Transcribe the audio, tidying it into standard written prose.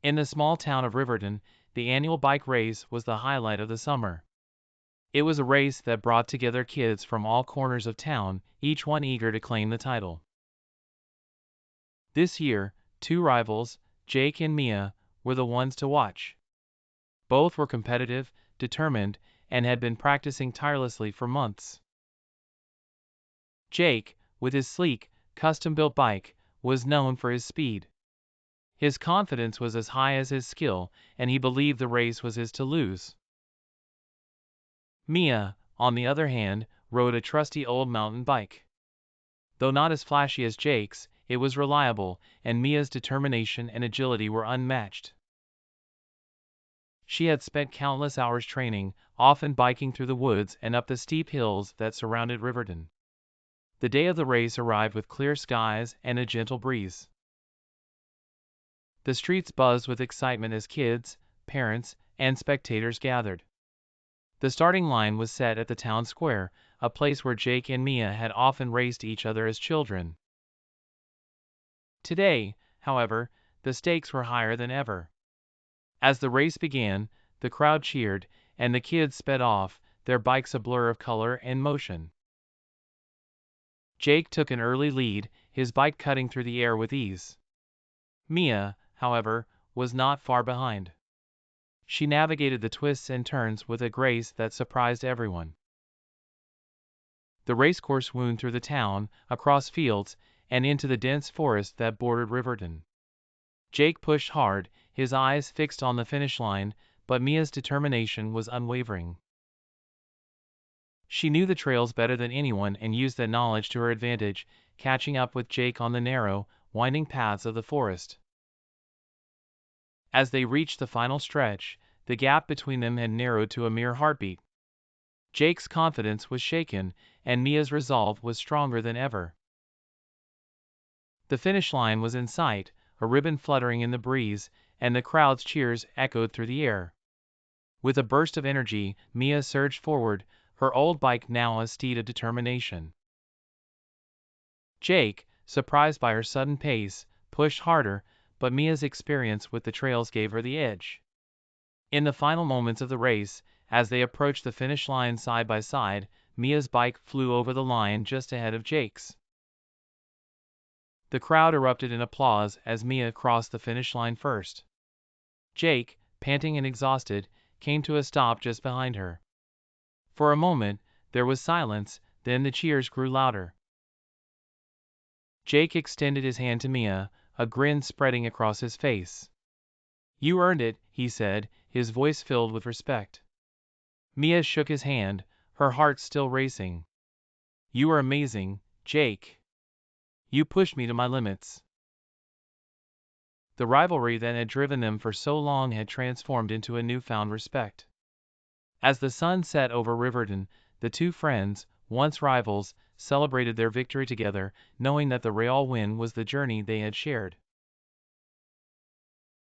In the small town of Riverton, the annual bike race was the highlight of the summer. It was a race that brought together kids from all corners of town, each one eager to claim the title. This year, two rivals, Jake and Mia, were the ones to watch. Both were competitive, determined, and had been practicing tirelessly for months. Jake, with his sleek, custom-built bike, was known for his speed. His confidence was as high as his skill, and he believed the race was his to lose. Mia, on the other hand, rode a trusty old mountain bike. Though not as flashy as Jake's, it was reliable, and Mia's determination and agility were unmatched. She had spent countless hours training, often biking through the woods and up the steep hills that surrounded Riverton. The day of the race arrived with clear skies and a gentle breeze. The streets buzzed with excitement as kids, parents, and spectators gathered. The starting line was set at the town square, a place where Jake and Mia had often raced each other as children. Today, however, the stakes were higher than ever. As the race began, the crowd cheered, and the kids sped off, their bikes a blur of color and motion. Jake took an early lead, his bike cutting through the air with ease. Mia, however, was not far behind. She navigated the twists and turns with a grace that surprised everyone. The racecourse wound through the town, across fields, and into the dense forest that bordered Riverton. Jake pushed hard, his eyes fixed on the finish line, but Mia's determination was unwavering. She knew the trails better than anyone and used that knowledge to her advantage, catching up with Jake on the narrow, winding paths of the forest. As they reached the final stretch, the gap between them had narrowed to a mere heartbeat. Jake's confidence was shaken, and Mia's resolve was stronger than ever. The finish line was in sight, a ribbon fluttering in the breeze, and the crowd's cheers echoed through the air. With a burst of energy, Mia surged forward, her old bike now a steed of determination. Jake, surprised by her sudden pace, pushed harder, but Mia's experience with the trails gave her the edge. In the final moments of the race, as they approached the finish line side by side, Mia's bike flew over the line just ahead of Jake's. The crowd erupted in applause as Mia crossed the finish line first. Jake, panting and exhausted, came to a stop just behind her. For a moment, there was silence, then the cheers grew louder. Jake extended his hand to Mia, a grin spreading across his face. "You earned it," he said, his voice filled with respect. Mia shook his hand, her heart still racing. "You are amazing, Jake. You pushed me to my limits." The rivalry that had driven them for so long had transformed into a newfound respect. As the sun set over Riverton, the two friends, once rivals, celebrated their victory together, knowing that the real win was the journey they had shared.